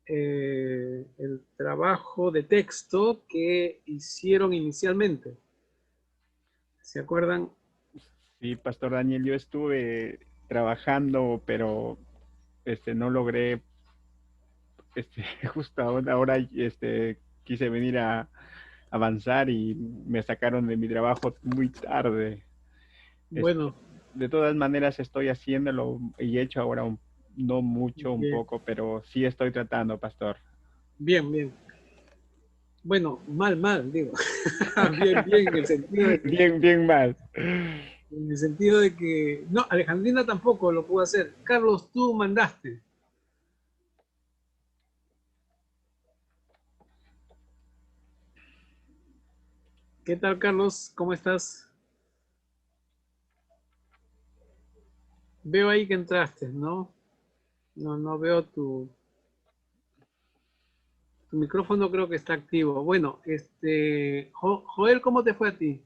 el trabajo de texto que hicieron inicialmente. ¿Se acuerdan? Sí, Pastor Daniel, yo estuve trabajando, pero no logré, justo ahora, quise venir a avanzar y me sacaron de mi trabajo muy tarde. Este, Bueno, de todas maneras estoy haciéndolo y he hecho ahora no mucho, un bien, poco, pero sí estoy tratando, Pastor. bien, bien. Bueno, mal, mal, digo. Bien, bien, en el sentido de que, Bien, bien mal. no, Alejandrina tampoco lo pudo hacer. Carlos, tú mandaste. ¿Qué tal, Carlos? ¿Cómo estás? Veo ahí que entraste, ¿no? No veo tu micrófono, creo que está activo. Bueno, Joel, ¿cómo te fue a ti?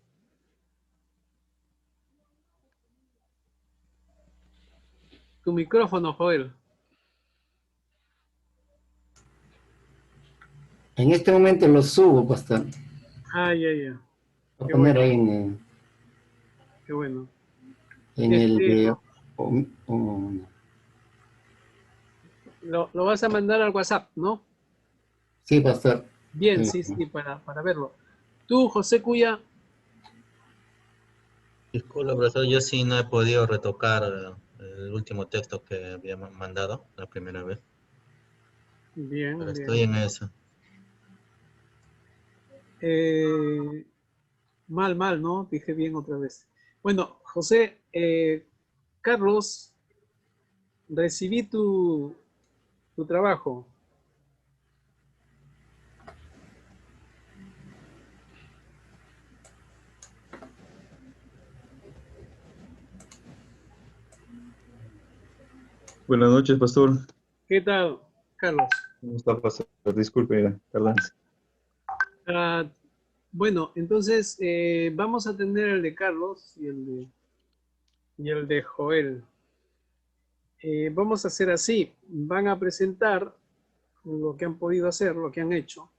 Tu micrófono, Joel. En este momento lo subo, pastor. Ah, ya, ya. Voy a Qué poner bueno, ahí qué bueno. en el Este, de... lo vas a mandar al WhatsApp, ¿no? sí, pastor. Bien, Eh, sí, sí, para verlo. Tú, José Cuya, Disculpa, profesor, yo sí no he podido retocar el último texto que había mandado la primera vez, pero bien, estoy bien. en eso. Eh, mal, mal, ¿no? Dije bien otra vez. Bueno, José, Carlos, recibí tu trabajo. Buenas noches, pastor. ¿Qué tal, Carlos? ¿Cómo está, pastor? Disculpe, tardanza. Ah, bueno, entonces vamos a tener el de Carlos y el de Joel. Vamos a hacer así. Van a presentar lo que han podido hacer, lo que han hecho.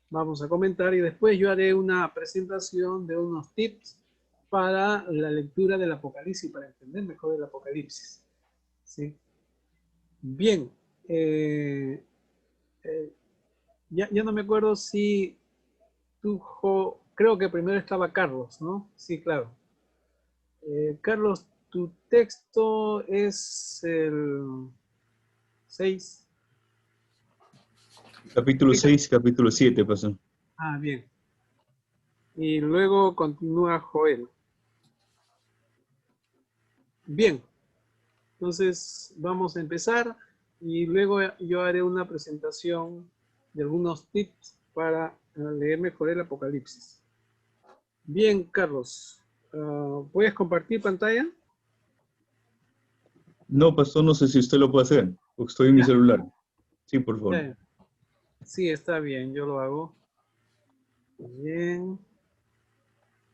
Vamos a comentar y después yo haré una presentación de unos tips para la lectura del Apocalipsis, para entender mejor el Apocalipsis. ¿Sí? Bien. eh, eh, ya no me acuerdo si creo que primero estaba Carlos, ¿no? Sí, claro. Carlos, tu texto es el 6. Capítulo ¿Qué 6, capítulo 7, pastor. Ah, bien. Y luego continúa Joel. Bien, entonces vamos a empezar y luego yo haré una presentación de algunos tips para leer mejor el Apocalipsis. Bien, Carlos, ¿puedes compartir pantalla? No, pastor, no sé si usted lo puede hacer, porque estoy en mi Ya, celular. Sí, por favor. ya. Sí, está bien, yo lo hago. Bien,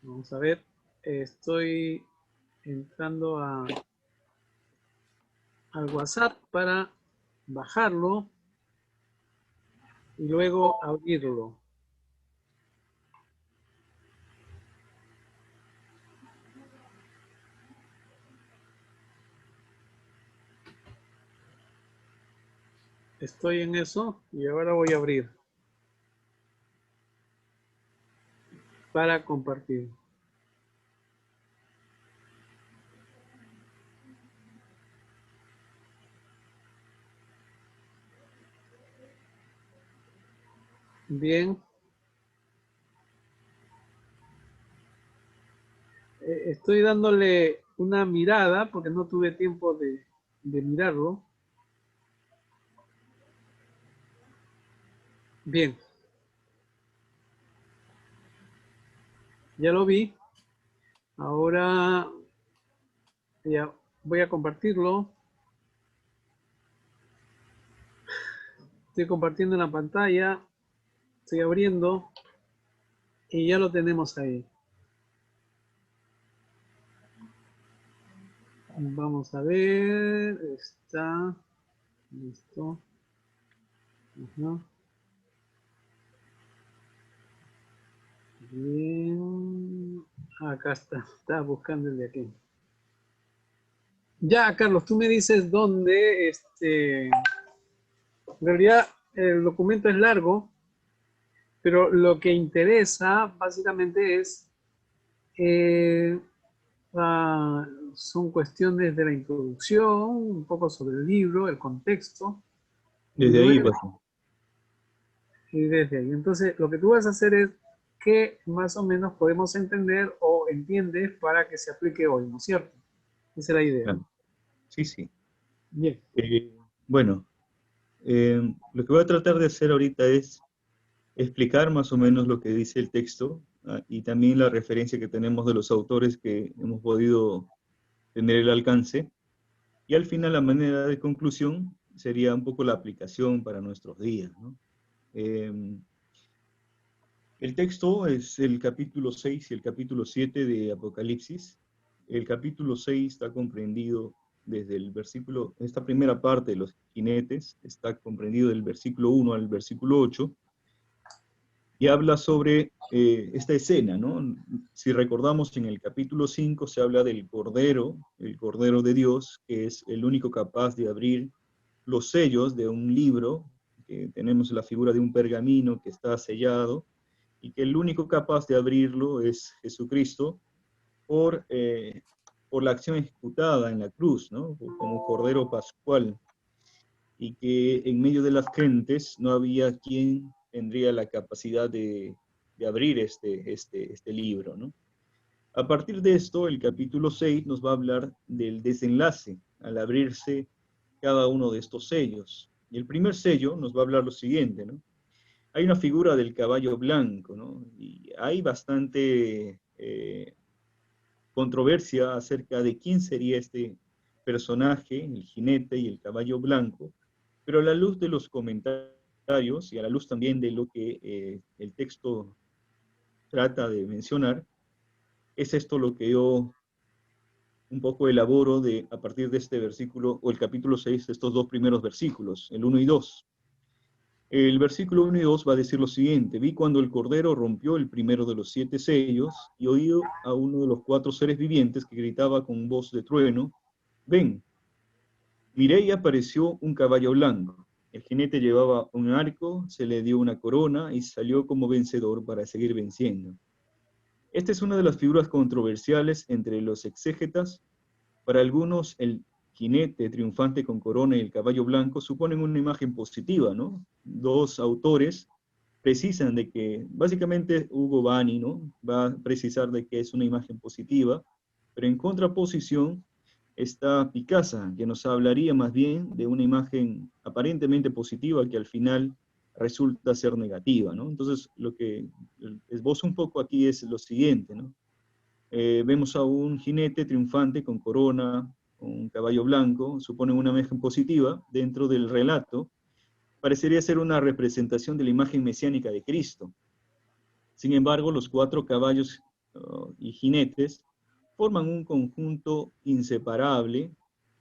vamos a ver. Estoy entrando al WhatsApp para bajarlo y luego abrirlo. Estoy en eso y ahora voy a abrir para compartir. Bien, estoy dándole una mirada porque no tuve tiempo de mirarlo. Bien, ya lo vi. Ahora ya voy a compartirlo. Estoy compartiendo en la pantalla. Estoy abriendo y ya lo tenemos ahí. Vamos a ver. Está listo. Ajá. Bien. Acá está. Estaba buscando el de aquí. Ya, Carlos, tú me dices dónde, en realidad el documento es largo, pero lo que interesa básicamente es, eh, son cuestiones de la introducción, un poco sobre el libro, el contexto, y Desde ahí, luego, pastor. y desde ahí. Entonces, lo que tú vas a hacer es qué más o menos podemos entender o entiendes para que se aplique hoy, ¿no es cierto? Esa es la idea. Claro. Sí, sí. Bien. Bueno, lo que voy a tratar de hacer ahorita es explicar más o menos lo que dice el texto, y también la referencia que tenemos de los autores que hemos podido tener el alcance. Y al final, la manera de conclusión sería un poco la aplicación para nuestros días, ¿no? El texto es el capítulo 6 y el capítulo 7 de Apocalipsis. El capítulo 6 está comprendido desde el versículo, esta primera parte de los jinetes está comprendido del versículo 1 al versículo 8, y habla sobre esta escena, ¿no? Si recordamos, en el capítulo 5 se habla del Cordero, el Cordero de Dios, que es el único capaz de abrir los sellos de un libro, que tenemos la figura de un pergamino que está sellado, y que el único capaz de abrirlo es Jesucristo por la acción ejecutada en la cruz, ¿no? Como Cordero Pascual, y que en medio de las gentes no había quien tendría la capacidad de abrir este libro, ¿no? A partir de esto, el capítulo 6 nos va a hablar del desenlace al abrirse cada uno de estos sellos. Y el primer sello nos va a hablar lo siguiente, ¿no? Hay una figura del caballo blanco, ¿no? Y hay bastante controversia acerca de quién sería este personaje, el jinete y el caballo blanco, pero a la luz de los comentarios y a la luz también de lo que el texto trata de mencionar, es esto lo que yo un poco elaboro a partir de este versículo, o el capítulo 6, de estos dos primeros versículos, el 1 y 2. El versículo 1 y 2 va a decir lo siguiente: vi cuando el Cordero rompió el primero de los 7 sellos, y oí a uno de los 4 seres vivientes que gritaba con voz de trueno: ven. Miré y apareció un caballo blanco. El jinete llevaba un arco, se le dio una corona y salió como vencedor para seguir venciendo. Esta es una de las figuras controversiales entre los exégetas. Para algunos, el jinete triunfante con corona y el caballo blanco suponen una imagen positiva, ¿no? Dos autores precisan de que, básicamente Hugo Bani, ¿no?, va a precisar de que es una imagen positiva, pero en contraposición está Picasa, que nos hablaría más bien de una imagen aparentemente positiva que al final resulta ser negativa, ¿no? Entonces, lo que esbozo un poco aquí es lo siguiente, ¿no? Vemos a un jinete triunfante con corona, con un caballo blanco, supone una imagen positiva dentro del relato. Parecería ser una representación de la imagen mesiánica de Cristo. Sin embargo, los 4 caballos y jinetes forman un conjunto inseparable,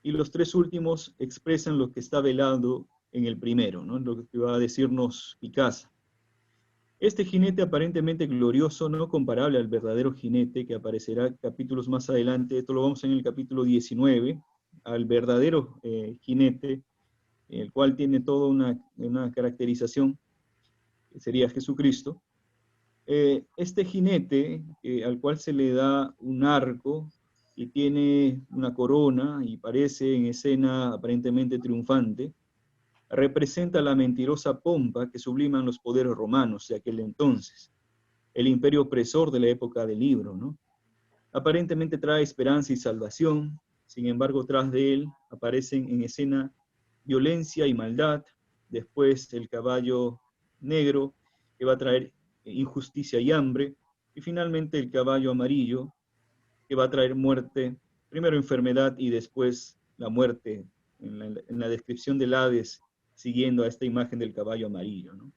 y los 3 últimos expresan lo que está velado en el primero, ¿no? Lo que va a decirnos Picasa. Este jinete aparentemente glorioso, no comparable al verdadero jinete que aparecerá capítulos más adelante, esto lo vamos en el capítulo 19, al verdadero jinete, el cual tiene toda una caracterización, que sería Jesucristo. Este jinete, al cual se le da un arco y tiene una corona y parece en escena aparentemente triunfante, representa la mentirosa pompa que subliman los poderes romanos de aquel entonces, el imperio opresor de la época del libro, ¿no? Aparentemente trae esperanza y salvación, sin embargo, tras de él aparecen en escena violencia y maldad, después el caballo negro, que va a traer injusticia y hambre, y finalmente el caballo amarillo, que va a traer muerte, primero enfermedad y después la muerte, en la descripción del Hades, siguiendo a esta imagen del caballo amarillo, ¿no?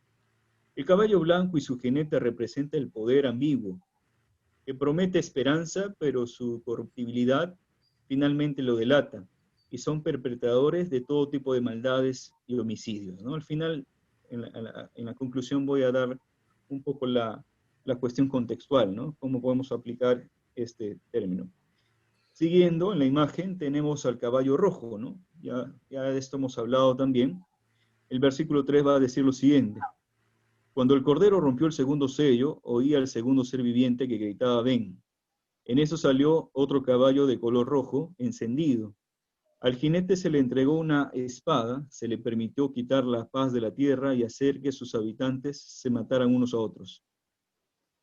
El caballo blanco y su jinete representa el poder ambiguo, que promete esperanza, pero su corruptibilidad finalmente lo delata, y son perpetradores de todo tipo de maldades y homicidios, ¿no? Al final, en la conclusión voy a dar un poco la cuestión contextual, ¿no? Cómo podemos aplicar este término. Siguiendo, en la imagen tenemos al caballo rojo, ¿no? Ya de esto hemos hablado también. El versículo 3 va a decir lo siguiente. Cuando el Cordero rompió el segundo sello, oía al segundo ser viviente que gritaba, ven. En eso salió otro caballo de color rojo, encendido. Al jinete se le entregó una espada, se le permitió quitar la paz de la tierra y hacer que sus habitantes se mataran unos a otros.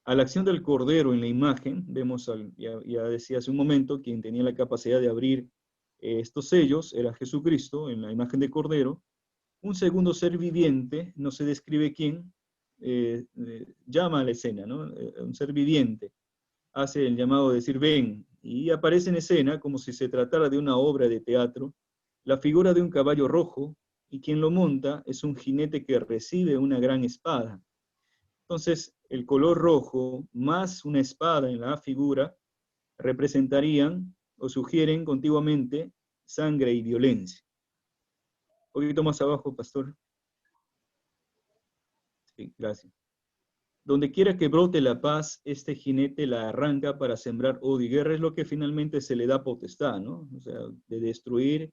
A la acción del Cordero en la imagen, vemos, ya decía hace un momento, quien tenía la capacidad de abrir estos sellos era Jesucristo, en la imagen de Cordero. Un segundo ser viviente, no se describe quién, llama a la escena, ¿no? Un ser viviente hace el llamado de decir ven, y aparece en escena como si se tratara de una obra de teatro, la figura de un caballo rojo, y quien lo monta es un jinete que recibe una gran espada. Entonces, el color rojo más una espada en la figura representarían o sugieren contiguamente sangre y violencia. Un poquito más abajo, pastor. Sí, gracias. Donde quiera que brote la paz, este jinete la arranca para sembrar odio y guerra, es lo que finalmente se le da potestad, ¿no? O sea, de destruir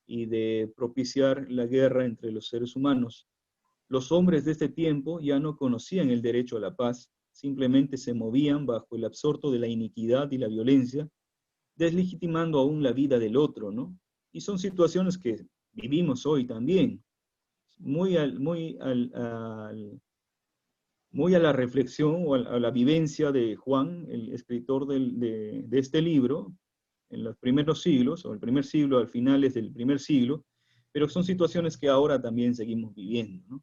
y de propiciar la guerra entre los seres humanos. Los hombres de este tiempo ya no conocían el derecho a la paz, simplemente se movían bajo el absorto de la iniquidad y la violencia, deslegitimando aún la vida del otro, ¿no? Y son situaciones que vivimos hoy también, muy a la reflexión o a la vivencia de Juan, el escritor de este libro, en los primeros siglos, o el primer siglo, al finales del primer siglo, pero son situaciones que ahora también seguimos viviendo, ¿no?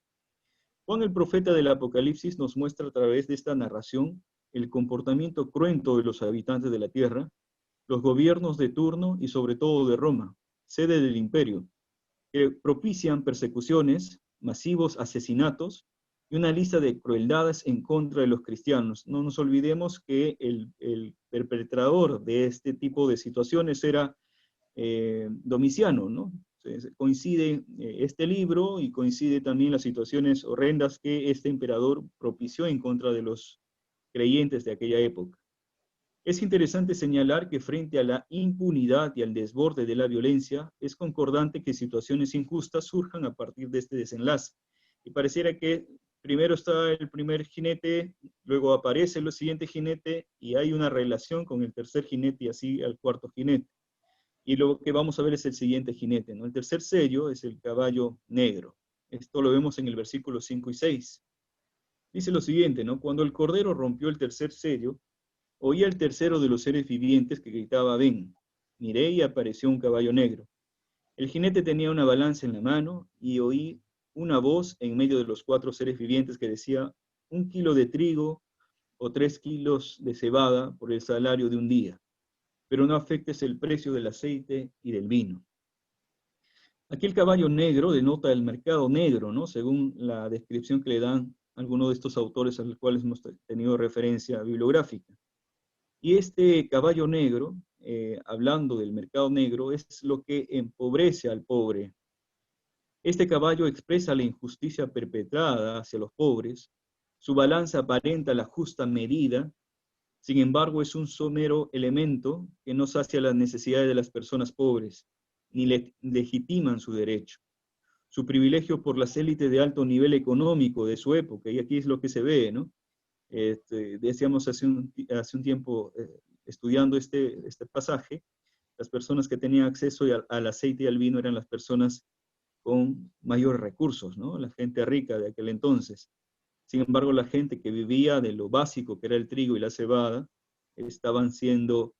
Juan, el profeta del Apocalipsis, nos muestra a través de esta narración el comportamiento cruento de los habitantes de la tierra, los gobiernos de turno y sobre todo de Roma, sede del imperio, que propician persecuciones, masivos asesinatos y una lista de crueldades en contra de los cristianos. No nos olvidemos que el perpetrador de este tipo de situaciones era Domiciano, ¿no? Coincide este libro y coincide también las situaciones horrendas que este emperador propició en contra de los creyentes de aquella época. Es interesante señalar que frente a la impunidad y al desborde de la violencia, es concordante que situaciones injustas surjan a partir de este desenlace. Y pareciera que primero está el primer jinete, luego aparece el siguiente jinete y hay una relación con el tercer jinete y así al cuarto jinete. Y lo que vamos a ver es el siguiente jinete, ¿no? El tercer sello es el caballo negro. Esto lo vemos en el versículo 5 y 6. Dice lo siguiente, ¿no? Cuando el Cordero rompió el tercer sello, oí al tercero de los seres vivientes que gritaba, ven. Miré y apareció un caballo negro. El jinete tenía una balanza en la mano y oí una voz en medio de los 4 seres vivientes que decía, 1 kilo de trigo o 3 kilos de cebada por el salario de un día, pero no afectes el precio del aceite y del vino. Aquí el caballo negro denota el mercado negro, ¿no? Según la descripción que le dan algunos de estos autores a los cuales hemos tenido referencia bibliográfica. Y este caballo negro, hablando del mercado negro, es lo que empobrece al pobre. Este caballo expresa la injusticia perpetrada hacia los pobres, su balanza aparenta la justa medida, sin embargo es un somero elemento que no sacia las necesidades de las personas pobres, ni legitiman su derecho. Su privilegio por las élites de alto nivel económico de su época, y aquí es lo que se ve, ¿no? Decíamos hace un tiempo, estudiando este pasaje, las personas que tenían acceso al aceite y al vino eran las personas con mayores recursos, ¿no? La gente rica de aquel entonces. Sin embargo, la gente que vivía de lo básico, que era el trigo y la cebada, estaban siendo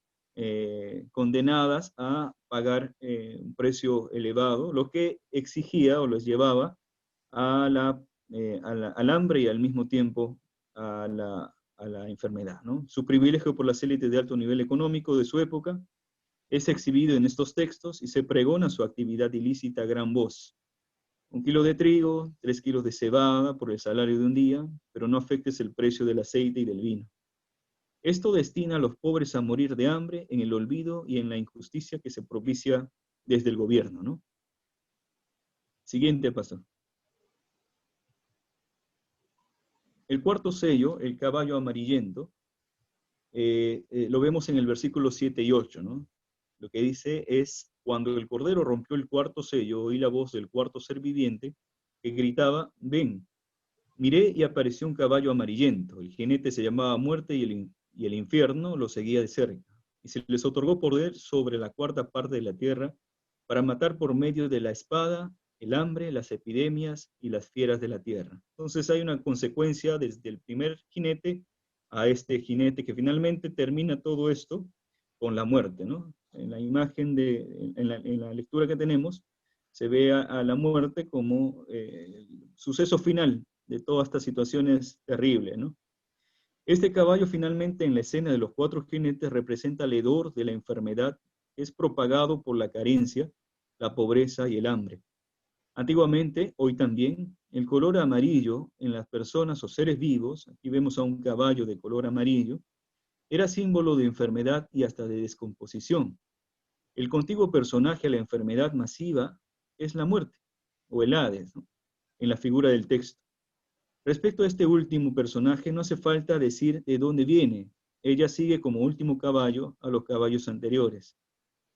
condenadas a pagar un precio elevado, lo que exigía o los llevaba al hambre y al mismo tiempo a la enfermedad, ¿no? Su privilegio por las élites de alto nivel económico de su época es exhibido en estos textos y se pregona su actividad ilícita a gran voz. 1 kilo de trigo, 3 kilos de cebada por el salario de un día, pero no afectes el precio del aceite y del vino. Esto destina a los pobres a morir de hambre en el olvido y en la injusticia que se propicia desde el gobierno, ¿no? Siguiente paso. El cuarto sello, el caballo amarillento, lo vemos en el versículo 7 y 8, ¿no? Lo que dice es, cuando el Cordero rompió el cuarto sello, oí la voz del cuarto ser viviente que gritaba, ven. Miré y apareció un caballo amarillento. El jinete se llamaba Muerte y el infierno lo seguía de cerca. Y se les otorgó poder sobre la cuarta parte de la tierra para matar por medio de la espada, el hambre, las epidemias y las fieras de la tierra. Entonces hay una consecuencia desde el primer jinete a este jinete que finalmente termina todo esto con la muerte, ¿no? En la imagen, en la lectura que tenemos, se ve a la muerte como el suceso final de todas estas situaciones terribles, ¿no? Este caballo finalmente en la escena de los cuatro jinetes representa el hedor de la enfermedad que es propagado por la carencia, la pobreza y el hambre. Antiguamente, hoy también, el color amarillo en las personas o seres vivos, aquí vemos a un caballo de color amarillo, era símbolo de enfermedad y hasta de descomposición. El contiguo personaje a la enfermedad masiva es la muerte, o el Hades, ¿no? En la figura del texto. Respecto a este último personaje, no hace falta decir de dónde viene. Ella sigue como último caballo a los caballos anteriores.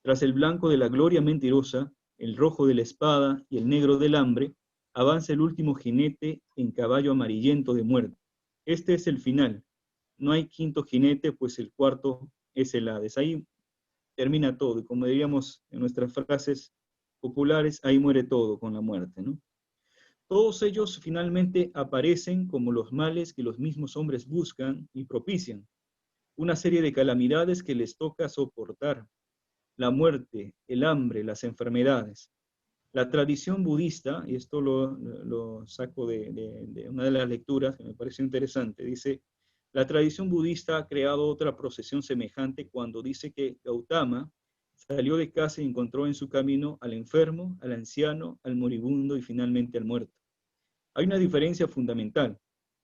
Tras el blanco de la gloria mentirosa, el rojo de la espada y el negro del hambre, avanza el último jinete en caballo amarillento de muerte. Este es el final. No hay quinto jinete, pues el cuarto es el Hades. Ahí termina todo, y como diríamos en nuestras frases populares, ahí muere todo con la muerte, ¿no? Todos ellos finalmente aparecen como los males que los mismos hombres buscan y propician, una serie de calamidades que les toca soportar, la muerte, el hambre, las enfermedades. La tradición budista, y esto lo saco de una de las lecturas que me pareció interesante, dice, la tradición budista ha creado otra procesión semejante cuando dice que Gautama salió de casa y encontró en su camino al enfermo, al anciano, al moribundo y finalmente al muerto. Hay una diferencia fundamental.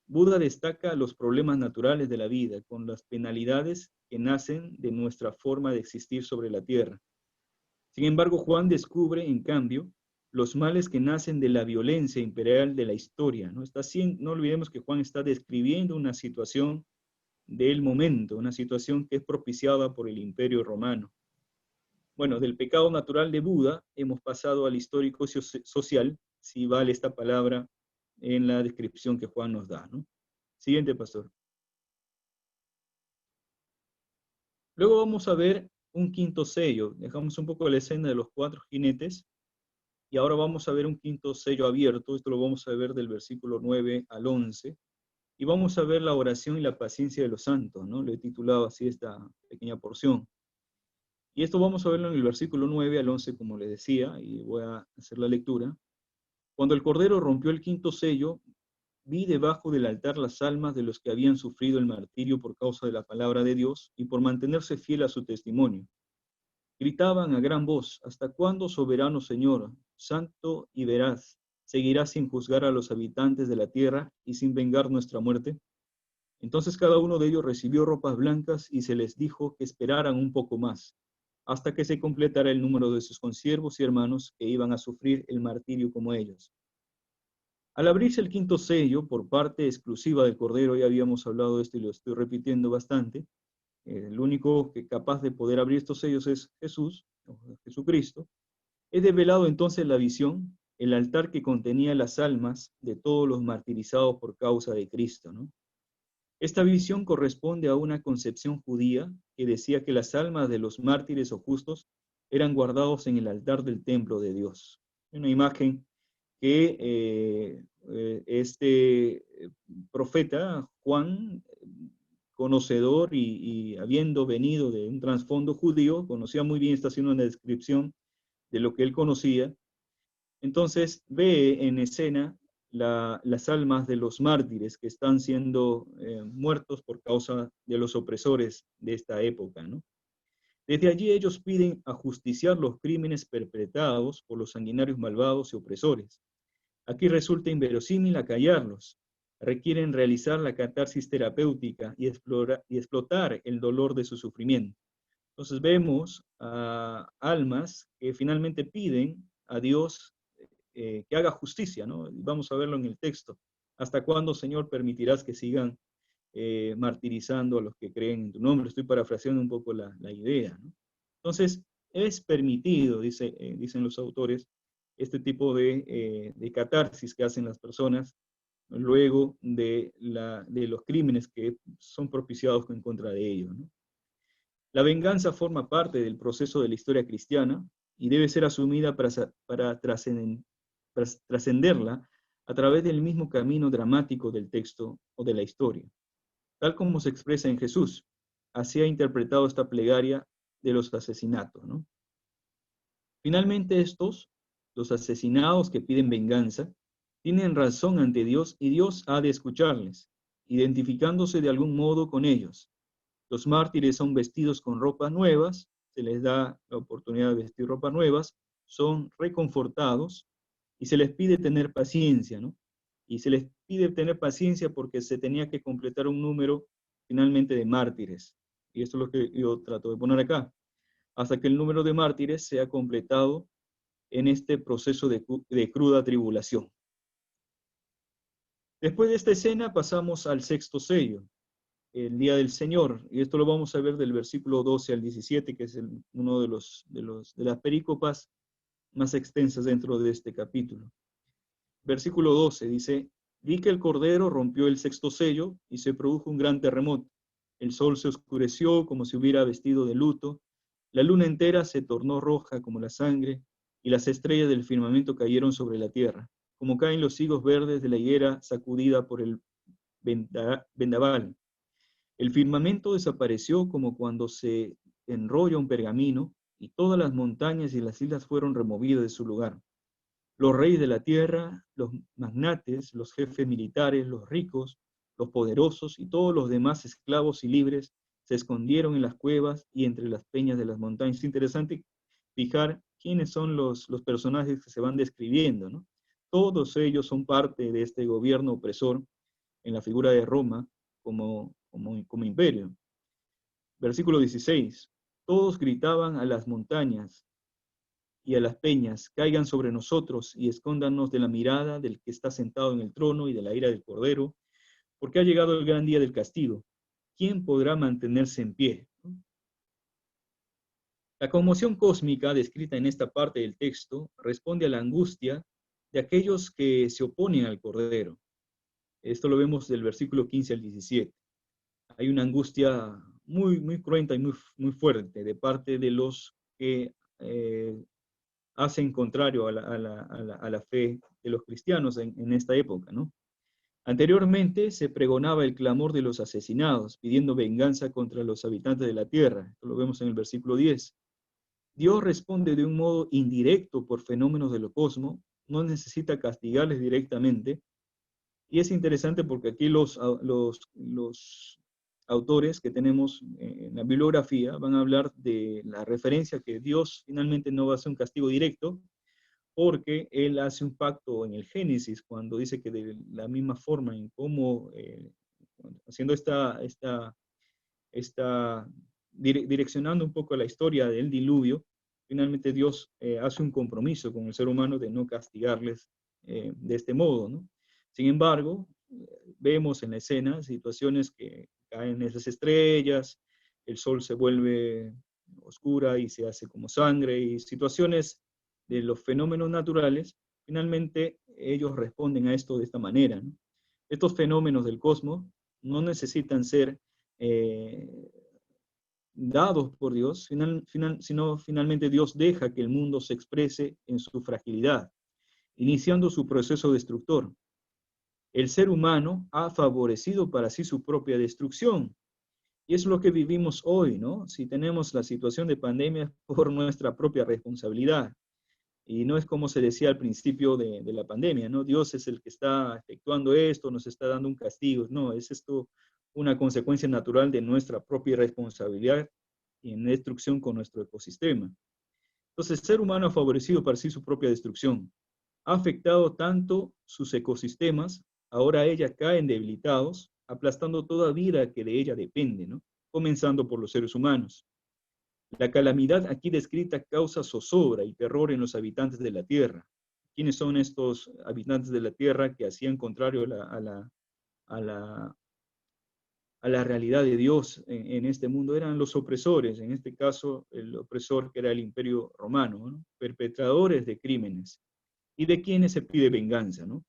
Buda destaca los problemas naturales de la vida, con las penalidades que nacen de nuestra forma de existir sobre la tierra. Sin embargo, Juan descubre, en cambio, los males que nacen de la violencia imperial de la historia, ¿no? No olvidemos que Juan está describiendo una situación del momento, una situación que es propiciada por el Imperio Romano. Bueno, del pecado natural de Buda hemos pasado al histórico social, si vale esta palabra en la descripción que Juan nos da, ¿no? Siguiente, pastor. Luego vamos a ver un quinto sello. Dejamos un poco la escena de los cuatro jinetes y ahora vamos a ver un quinto sello abierto. Esto lo vamos a ver del versículo 9 al 11. Y vamos a ver la oración y la paciencia de los santos, ¿no? Le he titulado así esta pequeña porción. Y esto vamos a verlo en el versículo 9 al 11, como le decía, y voy a hacer la lectura. Cuando el Cordero rompió el quinto sello, vi debajo del altar las almas de los que habían sufrido el martirio por causa de la palabra de Dios y por mantenerse fiel a su testimonio. Gritaban a gran voz, ¿hasta cuándo, soberano Señor, santo y veraz, seguirás sin juzgar a los habitantes de la tierra y sin vengar nuestra muerte? Entonces cada uno de ellos recibió ropas blancas y se les dijo que esperaran un poco más, hasta que se completara el número de sus consiervos y hermanos que iban a sufrir el martirio como ellos. Al abrirse el quinto sello por parte exclusiva del Cordero, ya habíamos hablado de esto y lo estoy repitiendo bastante, el único que capaz de poder abrir estos sellos es Jesús, Jesucristo, es develado entonces la visión, el altar que contenía las almas de todos los martirizados por causa de Cristo, ¿no? Esta visión corresponde a una concepción judía que decía que las almas de los mártires o justos eran guardados en el altar del templo de Dios. Una imagen que este profeta Juan, conocedor y habiendo venido de un trasfondo judío, conocía muy bien, está haciendo una descripción de lo que él conocía, entonces ve en escena las almas de los mártires que están siendo muertos por causa de los opresores de esta época, ¿no? Desde allí ellos piden ajusticiar los crímenes perpetrados por los sanguinarios malvados y opresores. Aquí resulta inverosímil acallarlos. Requieren realizar la catarsis terapéutica y explotar el dolor de su sufrimiento. Entonces vemos a almas que finalmente piden a Dios que haga justicia, ¿no? Vamos a verlo en el texto. ¿Hasta cuándo, Señor, permitirás que sigan martirizando a los que creen en tu nombre? Estoy parafraseando un poco la idea, ¿no? Entonces, es permitido, dicen los autores, este tipo de catarsis que hacen las personas luego de los crímenes que son propiciados en contra de ellos, ¿no? La venganza forma parte del proceso de la historia cristiana y debe ser asumida para trascenderla a través del mismo camino dramático del texto o de la historia, tal como se expresa en Jesús. Así ha interpretado esta plegaria de los asesinatos, ¿no? Finalmente los asesinados que piden venganza, tienen razón ante Dios y Dios ha de escucharles, identificándose de algún modo con ellos. Los mártires son vestidos con ropas nuevas, se les da la oportunidad de vestir ropas nuevas, son reconfortados y se les pide tener paciencia, ¿no? Y se les pide tener paciencia porque se tenía que completar un número finalmente de mártires. Y esto es lo que yo trato de poner acá. Hasta que el número de mártires sea completado en este proceso de cruda tribulación. Después de esta escena pasamos al sexto sello, el día del Señor, y esto lo vamos a ver del versículo 12 al 17, que es uno de las perícopas más extensas dentro de este capítulo. Versículo 12 dice: vi que el Cordero rompió el sexto sello y se produjo un gran terremoto. El sol se oscureció como si hubiera vestido de luto, la luna entera se tornó roja como la sangre, y las estrellas del firmamento cayeron sobre la tierra, como caen los higos verdes de la higuera sacudida por el vendaval. El firmamento desapareció como cuando se enrolla un pergamino, y todas las montañas y las islas fueron removidas de su lugar. Los reyes de la tierra, los magnates, los jefes militares, los ricos, los poderosos y todos los demás esclavos y libres se escondieron en las cuevas y entre las peñas de las montañas. Es interesante fijar quiénes son los personajes que se van describiendo, ¿no? Todos ellos son parte de este gobierno opresor en la figura de Roma como imperio. Versículo 16. Todos gritaban a las montañas y a las peñas: caigan sobre nosotros y escóndanos de la mirada del que está sentado en el trono y de la ira del Cordero, porque ha llegado el gran día del castigo. ¿Quién podrá mantenerse en pie? La conmoción cósmica descrita en esta parte del texto responde a la angustia de aquellos que se oponen al Cordero. Esto lo vemos del versículo 15 al 17. Hay una angustia muy, muy cruenta y muy, muy fuerte de parte de los que hacen contrario a la fe de los cristianos en esta época, ¿no? Anteriormente se pregonaba el clamor de los asesinados, pidiendo venganza contra los habitantes de la tierra. Esto lo vemos en el versículo 10. Dios responde de un modo indirecto por fenómenos del cosmos, no necesita castigarles directamente. Y es interesante porque aquí los autores que tenemos en la bibliografía van a hablar de la referencia que Dios finalmente no va a hacer un castigo directo, porque Él hace un pacto en el Génesis, cuando dice que de la misma forma en cómo, haciendo direccionando un poco la historia del diluvio, finalmente Dios hace un compromiso con el ser humano de no castigarles de este modo, ¿no? Sin embargo, vemos en la escena situaciones que caen esas estrellas, el sol se vuelve oscura y se hace como sangre, y situaciones de los fenómenos naturales, finalmente ellos responden a esto de esta manera, ¿no? Estos fenómenos del cosmos no necesitan ser dados por Dios, sino finalmente Dios deja que el mundo se exprese en su fragilidad, iniciando su proceso destructor. El ser humano ha favorecido para sí su propia destrucción. Y es lo que vivimos hoy, ¿no? Si tenemos la situación de pandemia por nuestra propia responsabilidad. Y no es como se decía al principio de la pandemia, ¿no? Dios es el que está efectuando esto, nos está dando un castigo. No, es esto una consecuencia natural de nuestra propia responsabilidad y en destrucción con nuestro ecosistema. Entonces, el ser humano ha favorecido para sí su propia destrucción. Ha afectado tanto sus ecosistemas, ahora ellas caen debilitados, aplastando toda vida que de ella depende, ¿no? Comenzando por los seres humanos. La calamidad aquí descrita causa zozobra y terror en los habitantes de la tierra, ¿Quiénes son estos habitantes de la tierra que hacían contrario a la realidad de Dios en este mundo? Eran los opresores, en este caso el opresor que era el Imperio Romano, ¿no? Perpetradores de crímenes y de quienes se pide venganza, ¿no?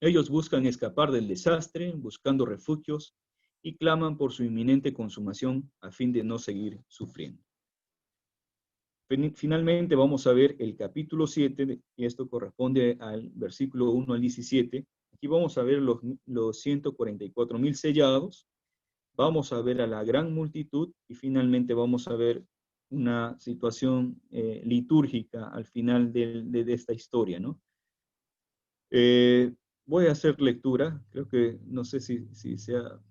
Ellos buscan escapar del desastre, buscando refugios y claman por su inminente consumación a fin de no seguir sufriendo. Finalmente vamos a ver el capítulo 7, y esto corresponde al versículo 1 al 17. Aquí vamos a ver los 144.000 sellados, vamos a ver a la gran multitud y finalmente vamos a ver una situación litúrgica al final de esta historia, ¿no? Voy a hacer lectura, creo que, no sé si sea,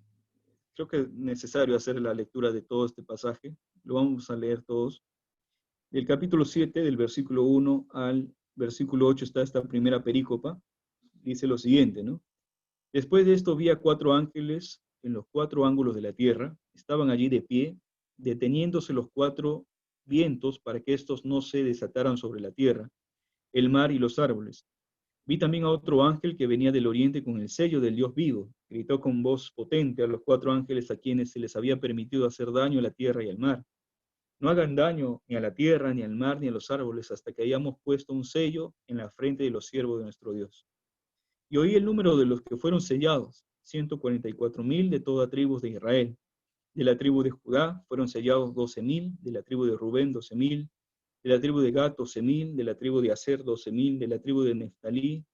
creo que es necesario hacer la lectura de todo este pasaje, lo vamos a leer todos. Del capítulo 7, del versículo 1 al versículo 8 está esta primera perícopa, dice lo siguiente, ¿no? Después de esto vi a 4 ángeles en los 4 ángulos de la tierra, estaban allí de pie, deteniéndose los 4 vientos para que estos no se desataran sobre la tierra, el mar y los árboles. Vi también a otro ángel que venía del oriente con el sello del Dios vivo. Gritó con voz potente a los 4 ángeles a quienes se les había permitido hacer daño a la tierra y al mar. No hagan daño ni a la tierra, ni al mar, ni a los árboles, hasta que hayamos puesto un sello en la frente de los siervos de nuestro Dios. Y oí el número de los que fueron sellados, 144.000 de toda tribu de Israel. De la tribu de Judá fueron sellados 12.000, de la tribu de Rubén 12.000, de la tribu de Gad 12.000, de la tribu de Aser 12.000, de la tribu de Neftalí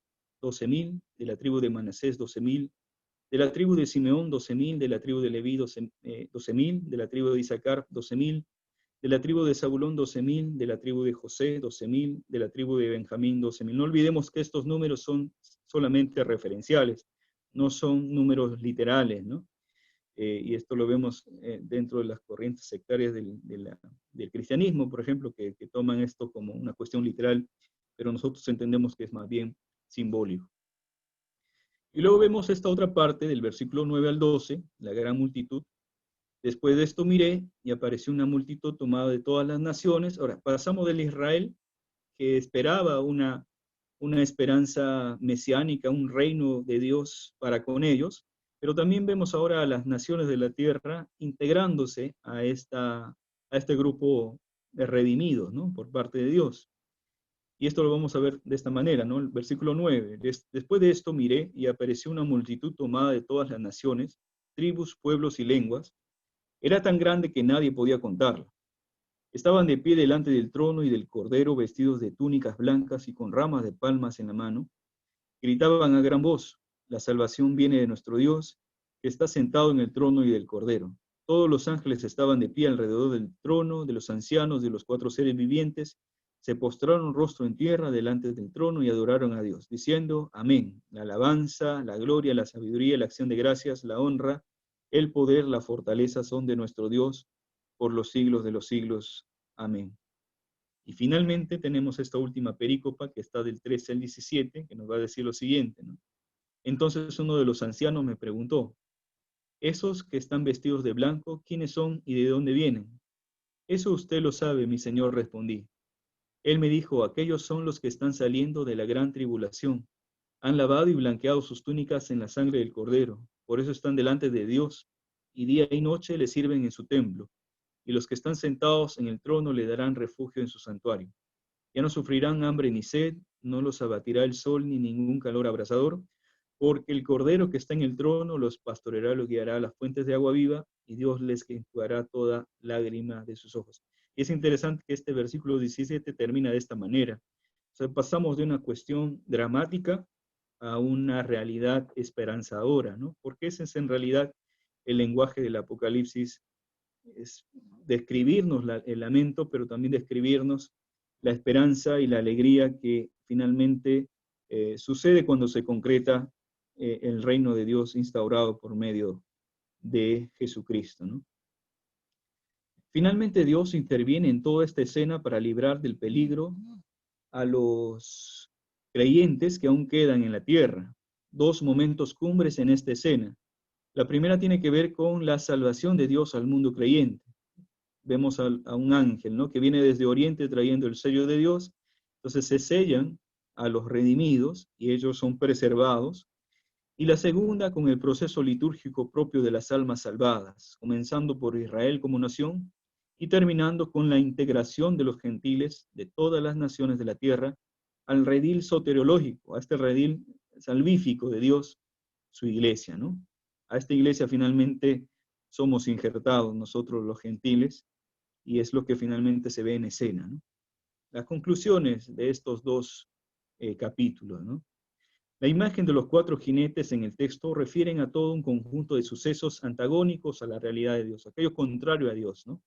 12.000, de la tribu de Manasés 12.000, de la tribu de Simeón 12.000, de la tribu de Leví 12.000, de la tribu de Isaacar 12.000, de la tribu de Zabulón 12.000, de la tribu de José 12.000, de la tribu de Benjamín 12.000. No olvidemos que estos números son solamente referenciales, no son números literales, ¿no? Y esto lo vemos dentro de las corrientes sectarias del cristianismo, por ejemplo, que toman esto como una cuestión literal, pero nosotros entendemos que es más bien simbólico. Y luego vemos esta otra parte del versículo 9 al 12, la gran multitud. Después de esto miré y apareció una multitud tomada de todas las naciones. Ahora, pasamos del Israel que esperaba una esperanza mesiánica, un reino de Dios para con ellos, pero también vemos ahora a las naciones de la tierra integrándose a este grupo de redimidos, ¿no? Por parte de Dios. Y esto lo vamos a ver de esta manera, ¿no? El versículo 9. Después de esto miré y apareció una multitud tomada de todas las naciones, tribus, pueblos y lenguas. Era tan grande que nadie podía contarla. Estaban de pie delante del trono y del Cordero, vestidos de túnicas blancas y con ramas de palmas en la mano. Gritaban a gran voz: la salvación viene de nuestro Dios, que está sentado en el trono y del Cordero. Todos los ángeles estaban de pie alrededor del trono, de los ancianos, de los 4 seres vivientes. Se postraron rostro en tierra delante del trono y adoraron a Dios, diciendo: amén. La alabanza, la gloria, la sabiduría, la acción de gracias, la honra, el poder, la fortaleza son de nuestro Dios por los siglos de los siglos. Amén. Y finalmente tenemos esta última perícopa que está del 13 al 17, que nos va a decir lo siguiente, ¿no? Entonces uno de los ancianos me preguntó: ¿esos que están vestidos de blanco, quiénes son y de dónde vienen? Eso usted lo sabe, mi señor, respondí. Él me dijo: aquellos son los que están saliendo de la gran tribulación. Han lavado y blanqueado sus túnicas en la sangre del Cordero. Por eso están delante de Dios, y día y noche le sirven en su templo. Y los que están sentados en el trono le darán refugio en su santuario. Ya no sufrirán hambre ni sed, no los abatirá el sol ni ningún calor abrasador, porque el Cordero que está en el trono los pastoreará, los guiará a las fuentes de agua viva, y Dios les enjugará toda lágrima de sus ojos. Y es interesante que este versículo 17 termina de esta manera. O sea, pasamos de una cuestión dramática a una realidad esperanzadora, ¿no? Porque ese es en realidad el lenguaje del Apocalipsis, es describirnos el lamento, pero también describirnos la esperanza y la alegría que finalmente sucede cuando se concreta el reino de Dios instaurado por medio de Jesucristo, ¿no? Finalmente Dios interviene en toda esta escena para librar del peligro a los creyentes que aún quedan en la tierra. 2 momentos cumbres en esta escena. La primera tiene que ver con la salvación de Dios al mundo creyente. Vemos a un ángel, ¿no?, que viene desde Oriente trayendo el sello de Dios. Entonces se sellan a los redimidos, y ellos son preservados, y la segunda con el proceso litúrgico propio de las almas salvadas, comenzando por Israel como nación y terminando con la integración de los gentiles de todas las naciones de la tierra al redil soteriológico, a este redil salvífico de Dios, su iglesia, ¿no? A esta iglesia finalmente somos injertados nosotros los gentiles, y es lo que finalmente se ve en escena, ¿no? Las conclusiones de estos dos capítulos, ¿no? La imagen de los 4 jinetes en el texto refieren a todo un conjunto de sucesos antagónicos a la realidad de Dios, aquello contrario a Dios, ¿no?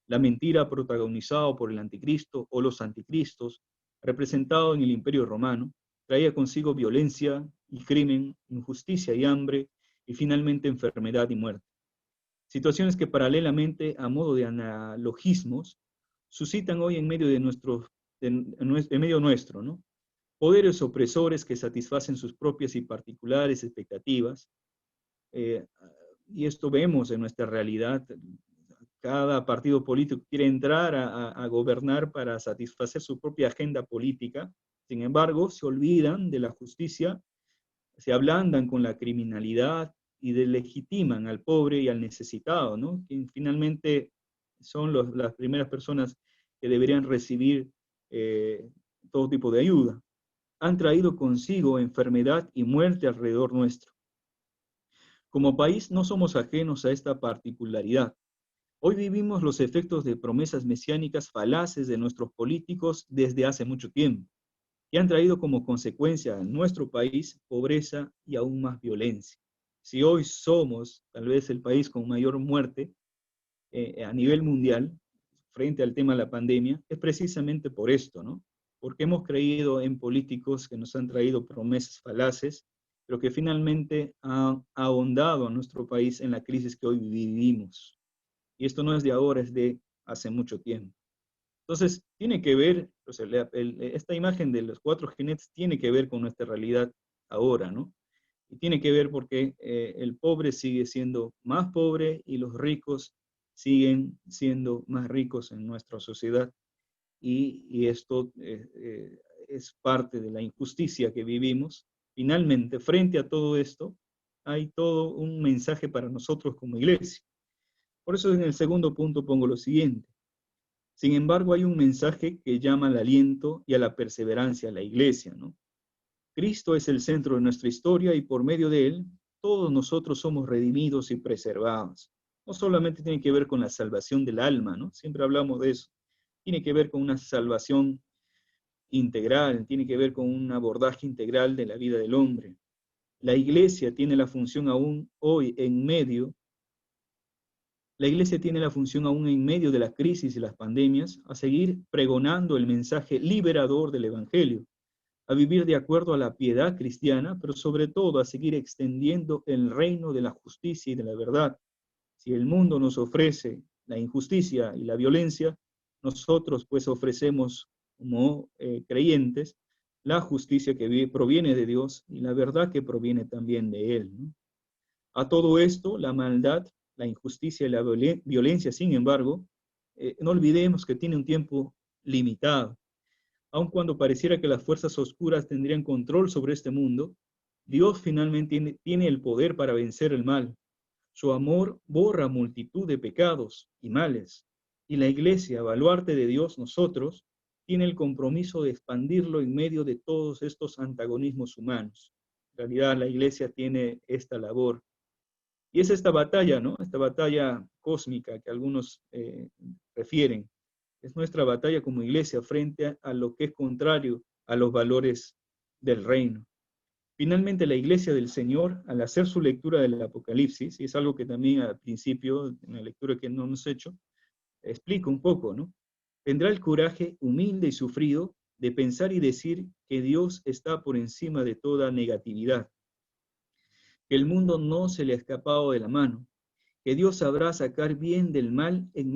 La mentira protagonizada por el anticristo o los anticristos, representado en el Imperio Romano, traía consigo violencia y crimen, injusticia y hambre, y finalmente enfermedad y muerte. Situaciones que paralelamente, a modo de analogismos, suscitan hoy en medio de nuestro, ¿no? Poderes opresores que satisfacen sus propias y particulares expectativas, y esto vemos en nuestra realidad. Cada partido político quiere entrar a gobernar para satisfacer su propia agenda política. Sin embargo, se olvidan de la justicia, se ablandan con la criminalidad y delegitiman al pobre y al necesitado, ¿no? Que finalmente son las primeras personas que deberían recibir todo tipo de ayuda. Han traído consigo enfermedad y muerte alrededor nuestro. Como país no somos ajenos a esta particularidad. Hoy vivimos los efectos de promesas mesiánicas falaces de nuestros políticos desde hace mucho tiempo, que han traído como consecuencia a nuestro país pobreza y aún más violencia. Si hoy somos tal vez el país con mayor muerte a nivel mundial frente al tema de la pandemia, es precisamente por esto, ¿no? Porque hemos creído en políticos que nos han traído promesas falaces, pero que finalmente han ahondado a nuestro país en la crisis que hoy vivimos. Y esto no es de ahora, es de hace mucho tiempo. Entonces, tiene que ver, o sea, esta imagen de los 4 jinetes tiene que ver con nuestra realidad ahora, ¿no? Y tiene que ver porque el pobre sigue siendo más pobre y los ricos siguen siendo más ricos en nuestra sociedad. Y esto es parte de la injusticia que vivimos. Finalmente, frente a todo esto, hay todo un mensaje para nosotros como iglesia. Por eso en el segundo punto pongo lo siguiente. Sin embargo, hay un mensaje que llama al aliento y a la perseverancia a la iglesia, ¿no? Cristo es el centro de nuestra historia y por medio de él, todos nosotros somos redimidos y preservados. No solamente tiene que ver con la salvación del alma, ¿no? Siempre hablamos de eso. Tiene que ver con una salvación integral, tiene que ver con un abordaje integral de la vida del hombre. La iglesia tiene la función aún hoy en medio La iglesia tiene la función aún en medio de la crisis y las pandemias a seguir pregonando el mensaje liberador del Evangelio, a vivir de acuerdo a la piedad cristiana, pero sobre todo a seguir extendiendo el reino de la justicia y de la verdad. Si el mundo nos ofrece la injusticia y la violencia, nosotros pues ofrecemos como creyentes la justicia que proviene de Dios y la verdad que proviene también de Él, ¿no? A todo esto, la maldad, la injusticia y la violencia, sin embargo, no olvidemos que tiene un tiempo limitado. Aun cuando pareciera que las fuerzas oscuras tendrían control sobre este mundo, Dios finalmente tiene el poder para vencer el mal. Su amor borra multitud de pecados y males, y la iglesia, baluarte de Dios, nosotros, tiene el compromiso de expandirlo en medio de todos estos antagonismos humanos. En realidad, la iglesia tiene esta labor. Y es esta batalla, ¿no? Esta batalla cósmica que algunos refieren. Es nuestra batalla como iglesia frente a lo que es contrario a los valores del reino. Finalmente, la iglesia del Señor, al hacer su lectura del Apocalipsis, y es algo que también al principio, en la lectura que no hemos hecho, explica un poco, ¿no? Tendrá el coraje humilde y sufrido de pensar y decir que Dios está por encima de toda negatividad, que el mundo no se le ha escapado de la mano, que Dios sabrá sacar bien del mal en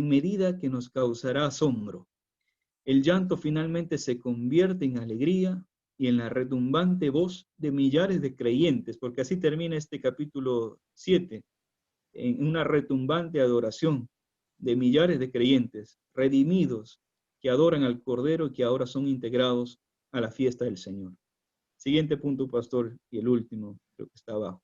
medida que nos causará asombro. El llanto finalmente se convierte en alegría y en la retumbante voz de millares de creyentes, porque así termina este capítulo 7, en una retumbante adoración de millares de creyentes redimidos que adoran al Cordero y que ahora son integrados a la fiesta del Señor. Siguiente punto, pastor, y el último, creo que está abajo.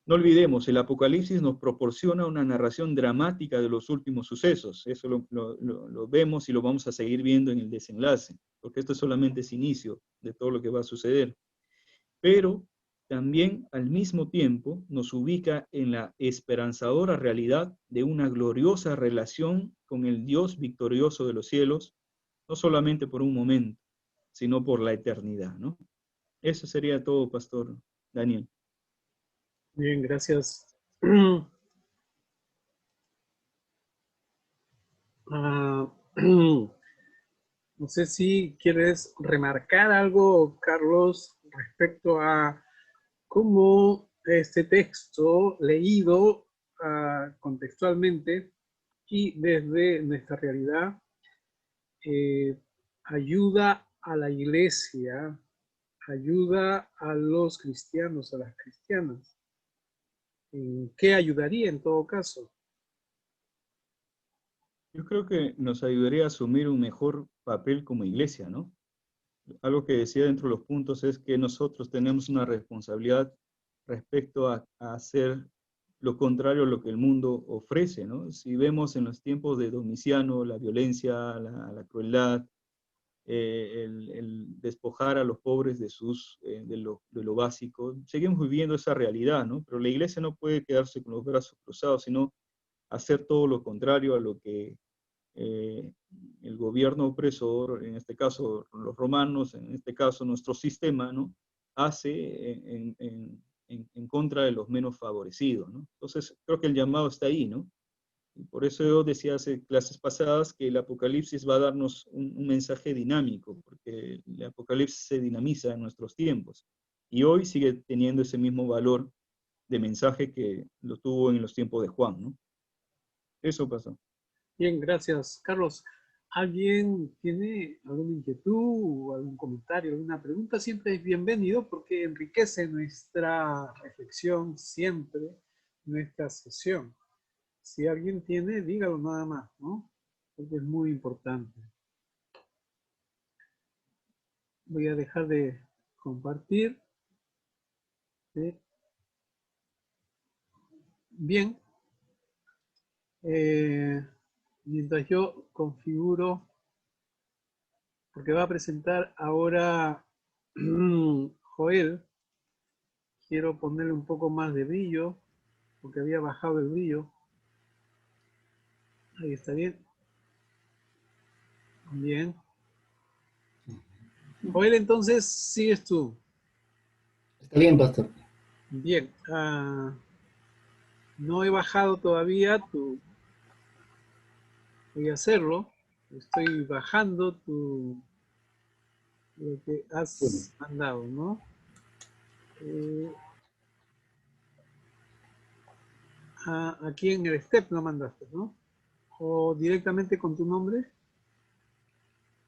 No olvidemos, el Apocalipsis nos proporciona una narración dramática de los últimos sucesos. Eso lo vemos y lo vamos a seguir viendo en el desenlace, porque esto solamente es inicio de todo lo que va a suceder. Pero también al mismo tiempo nos ubica en la esperanzadora realidad de una gloriosa relación con el Dios victorioso de los cielos, no solamente por un momento, sino por la eternidad, ¿no? Eso sería todo, pastor Daniel. Bien, gracias. No sé si quieres remarcar algo, Carlos, respecto a cómo este texto leído contextualmente y desde nuestra realidad ayuda a la iglesia, ayuda a los cristianos, a las cristianas. ¿Qué ayudaría en todo caso? Yo creo que nos ayudaría a asumir un mejor papel como iglesia, ¿no? Algo que decía dentro de los puntos es que nosotros tenemos una responsabilidad respecto a hacer lo contrario a lo que el mundo ofrece, ¿no? Si vemos en los tiempos de Domiciano la violencia, la crueldad, el despojar a los pobres de lo básico, seguimos viviendo esa realidad, ¿no? Pero la iglesia no puede quedarse con los brazos cruzados, sino hacer todo lo contrario a lo que el gobierno opresor, en este caso los romanos, en este caso nuestro sistema, ¿no? Hace en contra de los menos favorecidos, ¿no? Entonces, creo que el llamado está ahí, ¿no? Y por eso yo decía hace clases pasadas que el Apocalipsis va a darnos un mensaje dinámico, porque el Apocalipsis se dinamiza en nuestros tiempos. Y hoy sigue teniendo ese mismo valor de mensaje que lo tuvo en los tiempos de Juan, ¿no? Eso pasó. Bien, gracias, Carlos. ¿Alguien tiene alguna inquietud, algún comentario, alguna pregunta? Siempre es bienvenido porque enriquece nuestra reflexión siempre, nuestra sesión. Si alguien tiene, dígalo nada más, ¿no? Porque es muy importante. Voy a dejar de compartir. ¿Sí? Bien. Mientras yo configuro, porque va a presentar ahora Joel, quiero ponerle un poco más de brillo, porque había bajado el brillo. Ahí está bien. Bien. Joel, entonces sigues tú. Está bien, pastor. Bien. No he bajado todavía tu... Voy a hacerlo. Estoy bajando lo que has mandado, ¿no? Aquí en el step lo mandaste, ¿no? O directamente con tu nombre.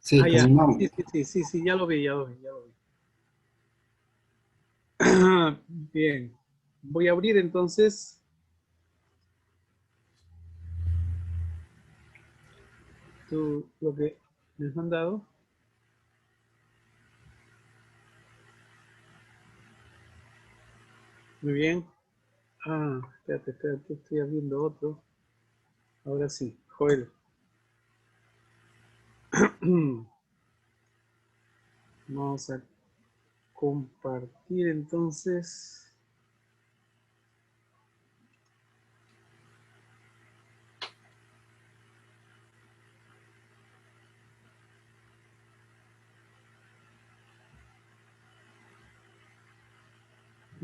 Sí, con Ya. mi nombre. Sí, ya lo vi. Bien. Voy a abrir entonces lo que me has mandado. Muy bien. Espérate, estoy abriendo otro. Ahora sí, Joel. Vamos a compartir entonces.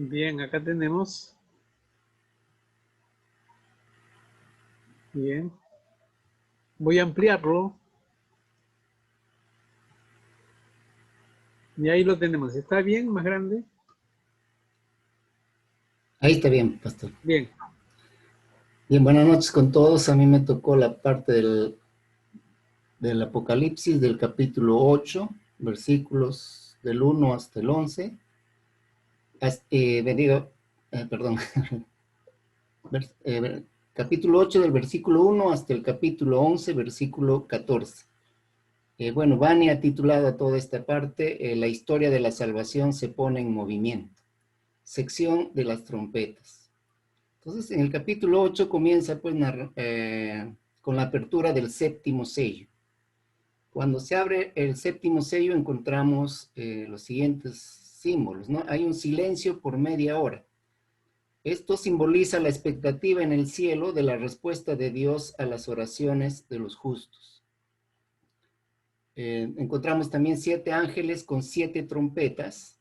Bien, acá tenemos. Bien. Voy a ampliarlo. Y ahí lo tenemos. ¿Está bien? ¿Más grande? Ahí está bien, pastor. Bien. Bien, buenas noches con todos. A mí me tocó la parte del Apocalipsis del capítulo 8, versículos del 1 hasta el 11. Perdón. Capítulo 8 del versículo 1 hasta el capítulo 11, versículo 14. Bueno, Bani ha titulado a toda esta parte, La historia de la salvación se pone en movimiento. Sección de las trompetas. Entonces, en el capítulo 8 comienza pues, con la apertura del séptimo sello. Cuando se abre el séptimo sello encontramos los siguientes símbolos, ¿no? Hay un silencio por media hora. Esto simboliza la expectativa en el cielo de la respuesta de Dios a las oraciones de los justos. Encontramos también 7 ángeles con 7 trompetas,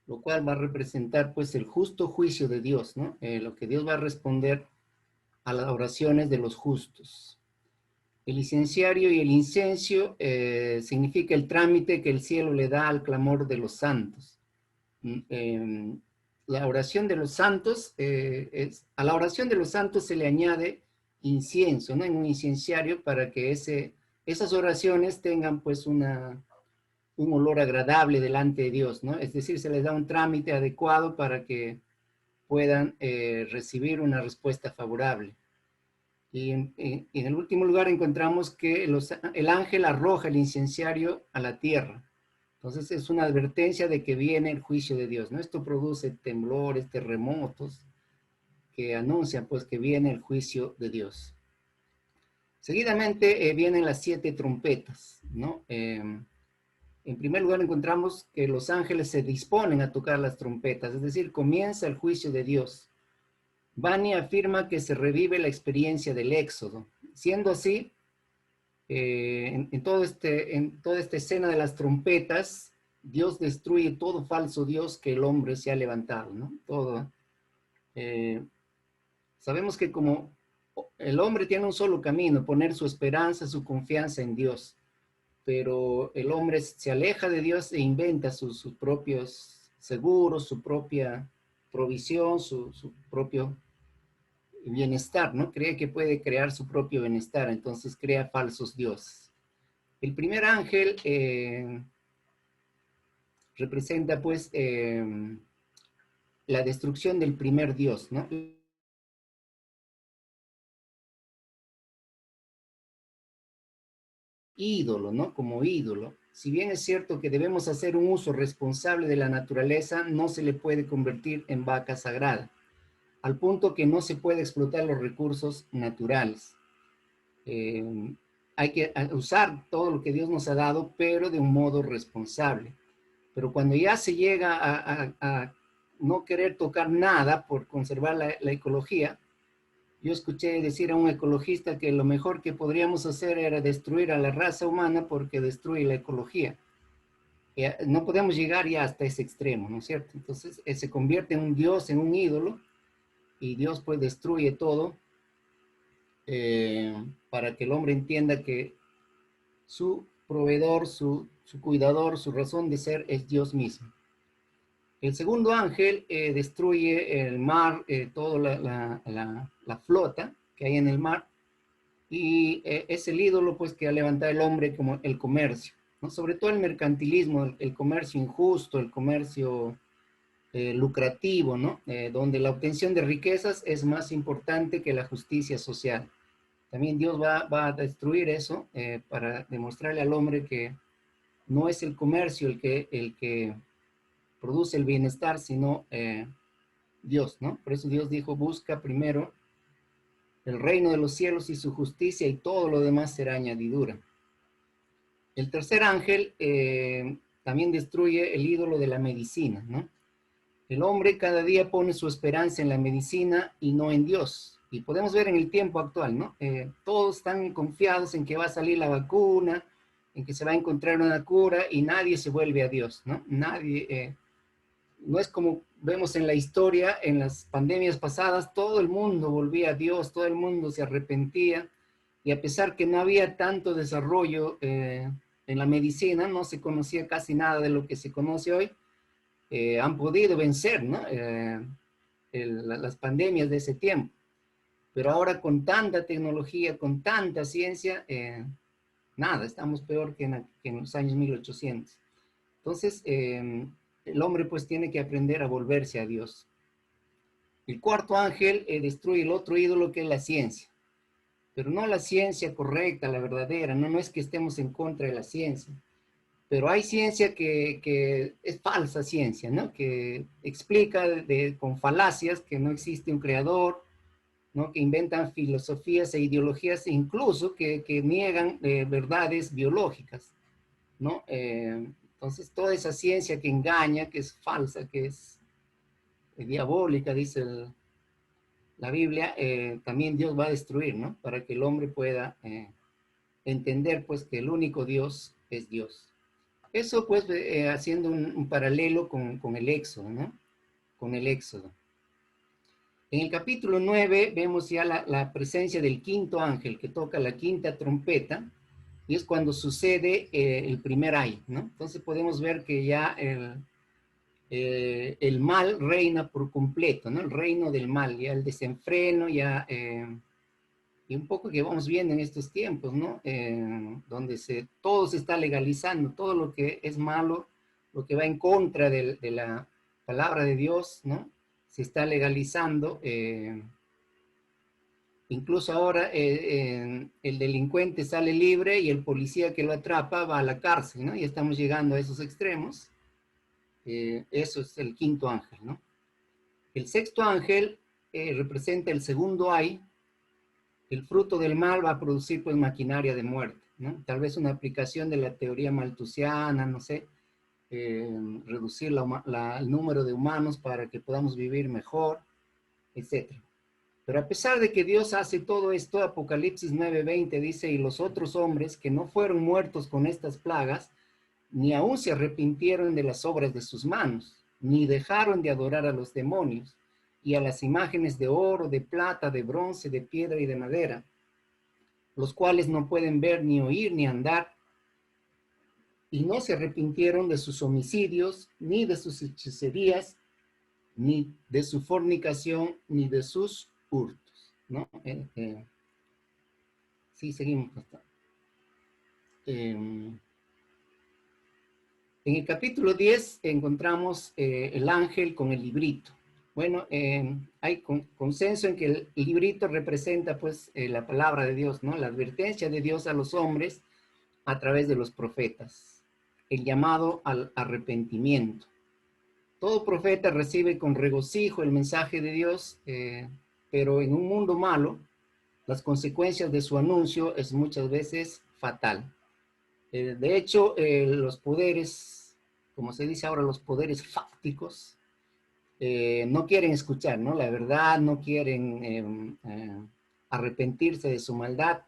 lo cual va a representar pues el justo juicio de Dios, ¿no? Lo que Dios va a responder a las oraciones de los justos. El incenciario y el incienso significa el trámite que el cielo le da al clamor de los santos. La oración de los santos, a la oración de los santos se le añade incienso, ¿no? En un incenciario para que esas oraciones tengan pues un olor agradable delante de Dios, ¿no? Es decir, se les da un trámite adecuado para que puedan recibir una respuesta favorable. Y en el último lugar encontramos que el ángel arroja el incenciario a la tierra. Entonces es una advertencia de que viene el juicio de Dios, ¿no? Esto produce temblores, terremotos, que anuncian pues que viene el juicio de Dios. Seguidamente vienen las 7 trompetas, ¿no? En primer lugar encontramos que los ángeles se disponen a tocar las trompetas, es decir, comienza el juicio de Dios. Bani afirma que se revive la experiencia del Éxodo. Siendo así, en toda esta escena de las trompetas, Dios destruye todo falso Dios que el hombre se ha levantado, ¿no? Sabemos que como el hombre tiene un solo camino, poner su esperanza, su confianza en Dios, pero el hombre se aleja de Dios e inventa sus propios seguros, su propia provisión, su propio bienestar, ¿no? Cree que puede crear su propio bienestar, entonces crea falsos dioses. El primer ángel representa pues la destrucción del primer dios, ¿no? Ídolo, ¿no? Como ídolo. Si bien es cierto que debemos hacer un uso responsable de la naturaleza, no se le puede convertir en vaca sagrada, al punto que no se puede explotar los recursos naturales. Hay que usar todo lo que Dios nos ha dado, pero de un modo responsable. Pero cuando ya se llega a no querer tocar nada por conservar la ecología, yo escuché decir a un ecologista que lo mejor que podríamos hacer era destruir a la raza humana porque destruye la ecología. No podemos llegar ya hasta ese extremo, ¿no es cierto? Entonces se convierte en un dios, en un ídolo, y Dios pues destruye todo para que el hombre entienda que su proveedor, su cuidador, su razón de ser es Dios mismo. El segundo ángel destruye el mar, toda la flota que hay en el mar, y es el ídolo pues que ha levantado el hombre como el comercio, ¿no? Sobre todo el mercantilismo, el comercio injusto, el comercio lucrativo, ¿no? Donde la obtención de riquezas es más importante que la justicia social. También Dios va a destruir eso para demostrarle al hombre que no es el comercio el que produce el bienestar, sino Dios, ¿no? Por eso Dios dijo, busca primero el reino de los cielos y su justicia y todo lo demás será añadidura. El tercer ángel también destruye el ídolo de la medicina, ¿no? El hombre cada día pone su esperanza en la medicina y no en Dios. Y podemos ver en el tiempo actual, ¿no? Todos están confiados en que va a salir la vacuna, en que se va a encontrar una cura y nadie se vuelve a Dios, ¿no? Nadie, no es como vemos en la historia, en las pandemias pasadas, todo el mundo volvía a Dios, todo el mundo se arrepentía, y a pesar que no había tanto desarrollo en la medicina, no se conocía casi nada de lo que se conoce hoy, han podido vencer, ¿no? Las pandemias de ese tiempo. Pero ahora con tanta tecnología, con tanta ciencia, nada, estamos peor que en los años 1800. Entonces, el hombre pues tiene que aprender a volverse a Dios. El cuarto ángel destruye el otro ídolo que es la ciencia. pero no la ciencia correcta, la verdadera. No, no es que estemos en contra de la ciencia, pero hay ciencia que es falsa ciencia, ¿no? Que explica con falacias que no existe un creador, ¿no? Que inventan filosofías e ideologías, incluso que niegan verdades biológicas, ¿no? Entonces, toda esa ciencia que engaña, que es falsa, que es diabólica, dice la Biblia, también Dios va a destruir, ¿no? Para que el hombre pueda entender, pues, que el único Dios es Dios. Eso, pues, haciendo un paralelo con el Éxodo, ¿no? Con el Éxodo. En el capítulo 9 vemos ya la presencia del quinto ángel que toca la quinta trompeta, y es cuando sucede el primer ay, ¿no? Entonces podemos ver que ya el mal reina por completo, ¿no? El reino del mal, ya el desenfreno, ya, y un poco que vamos viendo en estos tiempos, ¿no? Donde todo se está legalizando, todo lo que es malo, lo que va en contra de la palabra de Dios, ¿no? Se está legalizando. Incluso ahora el delincuente sale libre y el policía que lo atrapa va a la cárcel, ¿no? Y estamos llegando a esos extremos. Eso es el quinto ángel, ¿no? El sexto ángel representa el segundo ay. El fruto del mal va a producir, pues, maquinaria de muerte, ¿no? Tal vez una aplicación de la teoría malthusiana, no sé, reducir el número de humanos para que podamos vivir mejor, etcétera. Pero a pesar de que Dios hace todo esto, Apocalipsis 9:20 dice, y los otros hombres que no fueron muertos con estas plagas, ni aún se arrepintieron de las obras de sus manos, ni dejaron de adorar a los demonios, y a las imágenes de oro, de plata, de bronce, de piedra y de madera, los cuales no pueden ver, ni oír, ni andar, y no se arrepintieron de sus homicidios, ni de sus hechicerías, ni de su fornicación, ni de sus hurtos, ¿no? Sí, seguimos. En el capítulo 10 encontramos el ángel con el librito. Bueno, hay consenso en que el librito representa, pues, la palabra de Dios, ¿no? La advertencia de Dios a los hombres a través de los profetas, el llamado al arrepentimiento. Todo profeta recibe con regocijo el mensaje de Dios, pero en un mundo malo, las consecuencias de su anuncio es muchas veces fatal. De hecho, los poderes, como se dice ahora, los poderes fácticos, no quieren escuchar, ¿no? La verdad, no quieren arrepentirse de su maldad.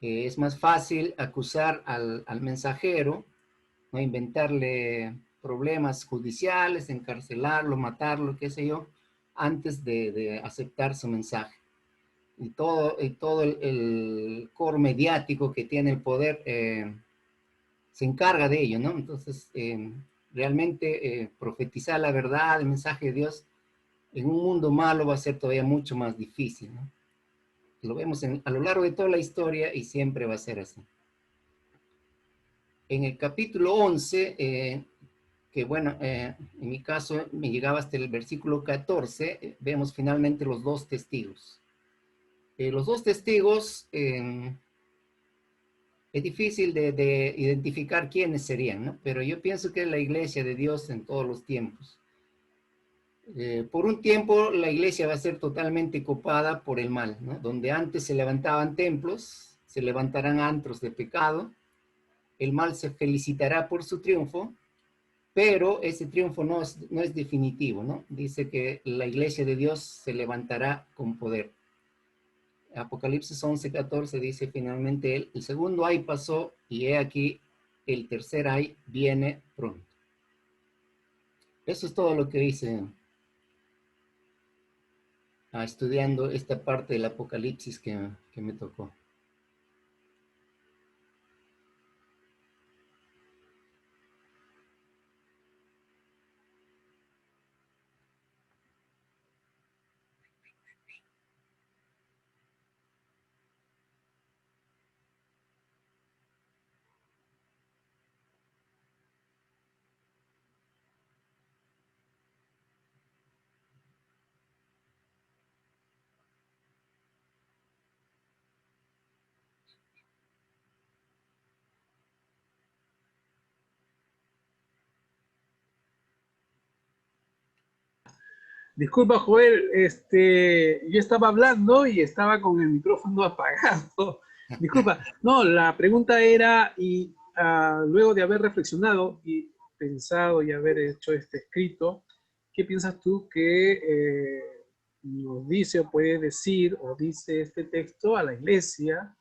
Es más fácil acusar al mensajero, ¿no? Inventarle problemas judiciales, encarcelarlo, matarlo, qué sé yo, antes de aceptar su mensaje. Y todo el core mediático que tiene el poder se encarga de ello, ¿no? Entonces, realmente profetizar la verdad, el mensaje de Dios, en un mundo malo va a ser todavía mucho más difícil, ¿no? Lo vemos a lo largo de toda la historia y siempre va a ser así. En el capítulo 11, que bueno, en mi caso me llegaba hasta el versículo 14, vemos finalmente los dos testigos. Los dos testigos, es difícil de identificar quiénes serían, ¿no? Pero yo pienso que es la iglesia de Dios en todos los tiempos. Por un tiempo la iglesia va a ser totalmente copada por el mal, ¿no? Donde antes se levantaban templos, se levantarán antros de pecado, el mal se felicitará por su triunfo, pero ese triunfo no es definitivo, ¿no? Dice que la iglesia de Dios se levantará con poder. Apocalipsis 11:14 dice finalmente el segundo ay pasó y he aquí el tercer ay viene pronto. Eso es todo lo que dice estudiando esta parte del Apocalipsis que me tocó. Disculpa, Joel, yo estaba hablando y estaba con el micrófono apagado. Disculpa. No, la pregunta era, y luego de haber reflexionado y pensado y haber hecho este escrito, ¿qué piensas tú que nos dice o puede decir o dice este texto a la iglesia,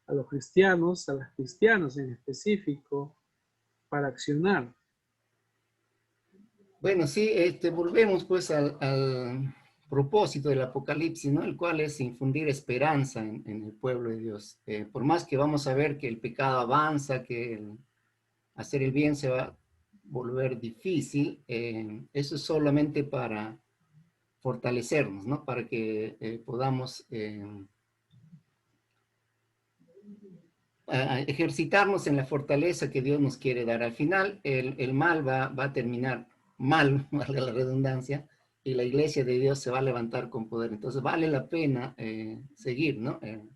a los cristianos, a las cristianas en específico, para accionar? Bueno, sí, volvemos pues al propósito del Apocalipsis, ¿no? El cual es infundir esperanza en el pueblo de Dios. Por más que vamos a ver que el pecado avanza, que hacer el bien se va a volver difícil, eso es solamente para fortalecernos, ¿no? Para que podamos ejercitarnos en la fortaleza que Dios nos quiere dar. Al final, el mal va a terminar mal, valga la redundancia, y la iglesia de Dios se va a levantar con poder. Entonces vale la pena seguir, ¿no? En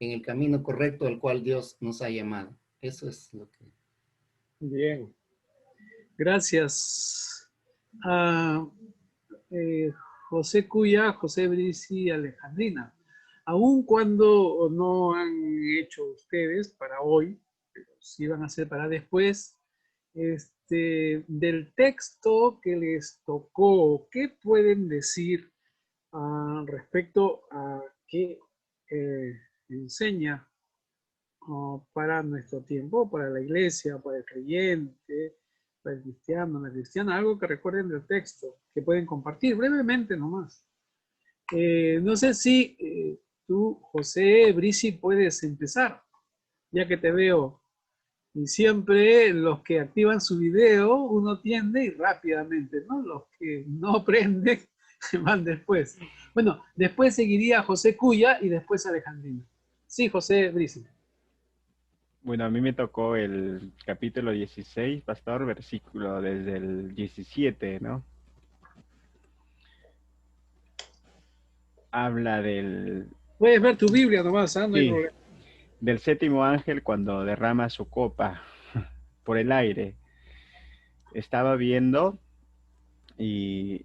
el camino correcto al cual Dios nos ha llamado. Eso es lo que... Bien. Gracias. José Cuya, José Brici, Alejandrina. Aun cuando no han hecho ustedes para hoy, pero sí van a hacer para después, del texto que les tocó, ¿qué pueden decir respecto a qué enseña para nuestro tiempo, para la iglesia, para el creyente, para el cristiano, la cristiana? Algo que recuerden del texto, que pueden compartir brevemente nomás. No sé si tú, José Brici, puedes empezar, ya que te veo. Y siempre los que activan su video, uno tiende y rápidamente, ¿no? Los que no prenden van después. Bueno, después seguiría José Cuya y después Alejandrina. Sí, José Brici. Bueno, a mí me tocó el capítulo 16, pastor, versículo desde el 17, ¿no? Habla del... Puedes ver tu Biblia nomás, ¿eh? No hay Sí, problema. del séptimo ángel cuando derrama su copa por el aire. Estaba viendo y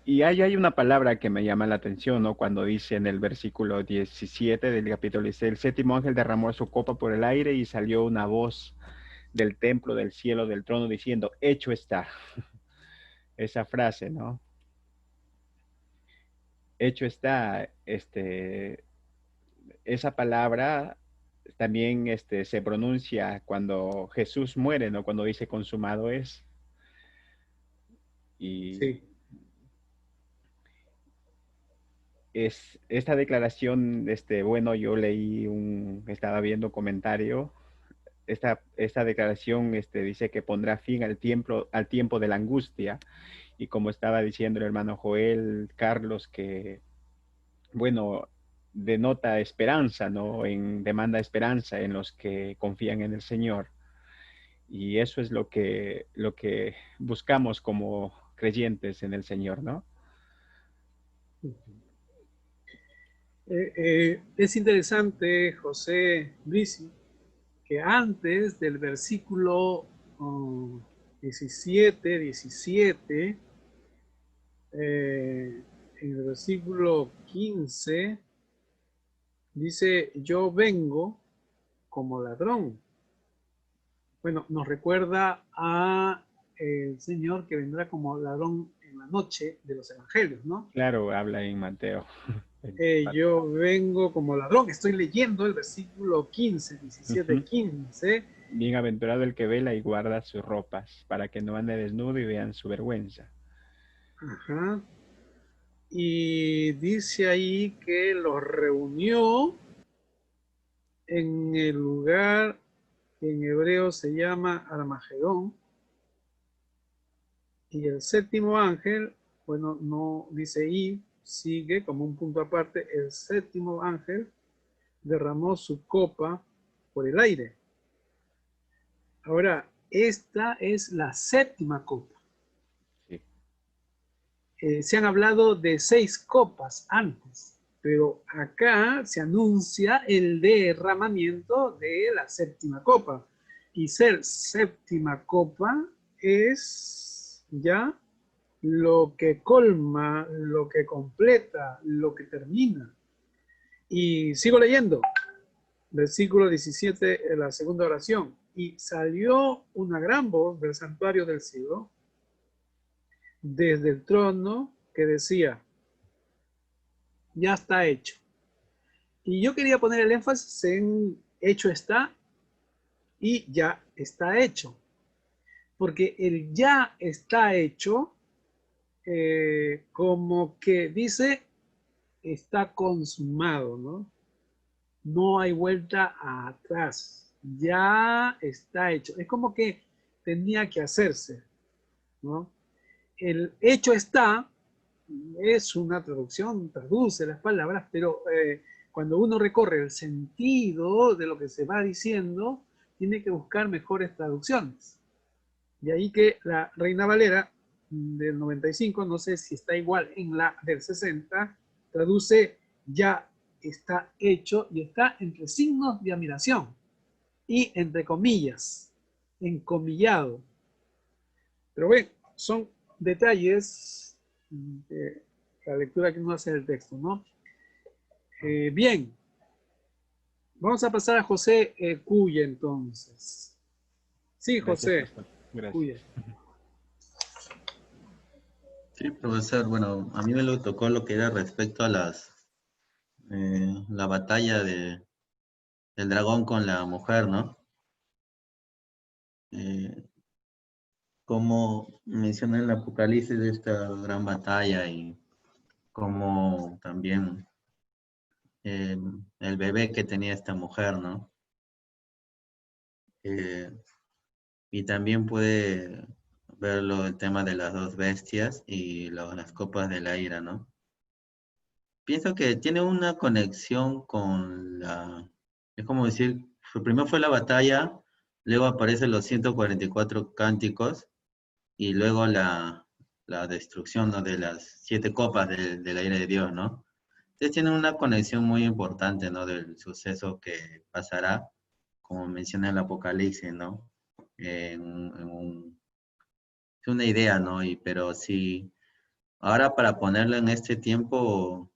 hay una palabra que me llama la atención, ¿no? Cuando dice en el versículo 17 del capítulo 16, el séptimo ángel derramó su copa por el aire y salió una voz del templo, del cielo, del trono, diciendo, hecho está. Esa frase, ¿no? Hecho está, esa palabra también se pronuncia cuando Jesús muere, ¿no? Cuando dice consumado es. Y Sí. es esta declaración, bueno, yo leí estaba viendo comentario. Esta declaración dice que pondrá fin al tiempo de la angustia. Y como estaba diciendo el hermano Joel, Carlos, que, bueno, denota esperanza, ¿no? Demanda esperanza en los que confían en el Señor. Y eso es lo que buscamos como creyentes en el Señor, ¿no? Es interesante, José Brici, que antes del versículo 17, en el versículo 15, dice, yo vengo como ladrón. Bueno, nos recuerda a el Señor que vendrá como ladrón en la noche de los evangelios, ¿no? Claro, habla en Mateo. Yo vengo como ladrón. Estoy leyendo el versículo 15, 17, 15. Bienaventurado el que vela y guarda sus ropas, para que no ande desnudo y vean su vergüenza. Ajá. Y dice ahí que los reunió en el lugar que en hebreo se llama Armagedón. Y el séptimo ángel, bueno, no dice y, sigue como un punto aparte, el séptimo ángel derramó su copa por el aire. Ahora, esta es la séptima copa. Sí. Se han hablado de 6 copas antes, pero acá se anuncia el derramamiento de la séptima copa. Y ser séptima copa es ya lo que colma, lo que completa, lo que termina. Y sigo leyendo, versículo 17, la segunda oración. Y salió una gran voz del santuario del cielo, desde el trono, que decía, ya está hecho. Y yo quería poner el énfasis en hecho está y ya está hecho. Porque el ya está hecho, como que dice, está consumado, ¿no? No hay vuelta atrás. Ya está hecho. Es como que tenía que hacerse, ¿no? El hecho está es una traducción, traduce las palabras, pero cuando uno recorre el sentido de lo que se va diciendo, tiene que buscar mejores traducciones. De ahí que la Reina Valera del 95, no sé si está igual en la del 60, traduce ya está hecho y está entre signos de admiración y entre comillas, encomillado. Pero bueno, son detalles de la lectura que uno hace del texto, ¿no? Bien, vamos a pasar a José Cuya entonces. Sí, Gracias, José pastor. Gracias. Cuya. Sí, profesor, bueno, a mí me lo tocó lo que era respecto a la batalla del dragón con la mujer, ¿no? Como menciona el Apocalipsis de esta gran batalla y como también el bebé que tenía esta mujer, ¿no? Y también puede verlo el tema de las dos bestias y las copas de la ira, ¿no? Pienso que tiene una conexión con es como decir, primero fue la batalla, luego aparecen los 144 cánticos y luego la destrucción, ¿no?, de las 7 copas de la ira de Dios, ¿no? Entonces tiene una conexión muy importante, ¿no?, del suceso que pasará, como menciona el Apocalipsis, ¿no? Es una idea, ¿no? Pero sí, ahora para ponerlo en este tiempo,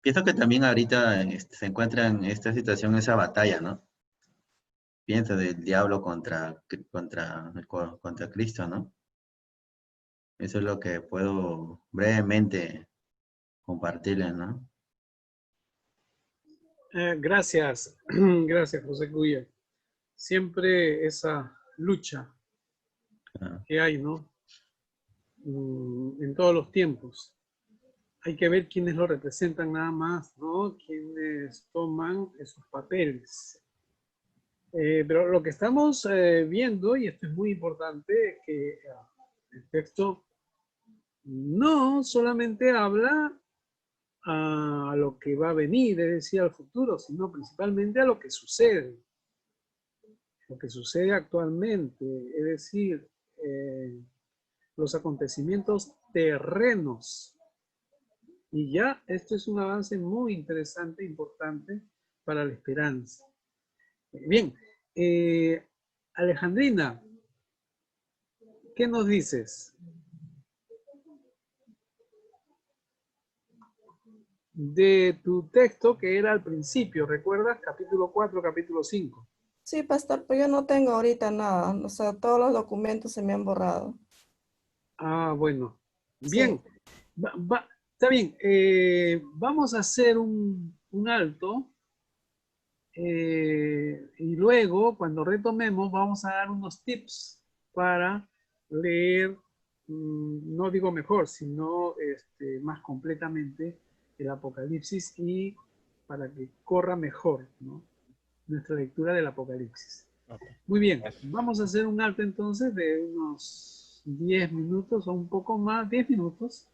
pienso que también ahorita se encuentra en esta situación esa batalla, ¿no? Pienso del diablo contra Cristo, ¿no? Eso es lo que puedo brevemente compartirles, ¿no? Gracias, gracias José Cuya. Siempre esa lucha Ah, que hay, ¿no? En todos los tiempos. Hay que ver quiénes lo representan nada más, ¿no? Quienes toman esos papeles. Pero lo que estamos viendo, y esto es muy importante, es que el texto no solamente habla a lo que va a venir, es decir, al futuro, sino principalmente a lo que sucede actualmente, es decir, los acontecimientos terrenos. Y ya esto es un avance muy interesante, importante para la esperanza. Bien, Alejandrina, ¿qué nos dices de tu texto que era al principio? ¿Recuerdas? Capítulo 4, capítulo 5. Sí, pastor, pero yo no tengo ahorita nada. O sea, todos los documentos se me han borrado. Ah, bueno. Sí. Bien. Está bien. Vamos a hacer un alto y luego, cuando retomemos, vamos a dar unos tips para leer, no digo mejor, sino más completamente el Apocalipsis y para que corra mejor, ¿no?, nuestra lectura del Apocalipsis. Ok, Muy bien, gracias. vamos a hacer un alto entonces de unos 10 minutos o un poco más, 10 minutos,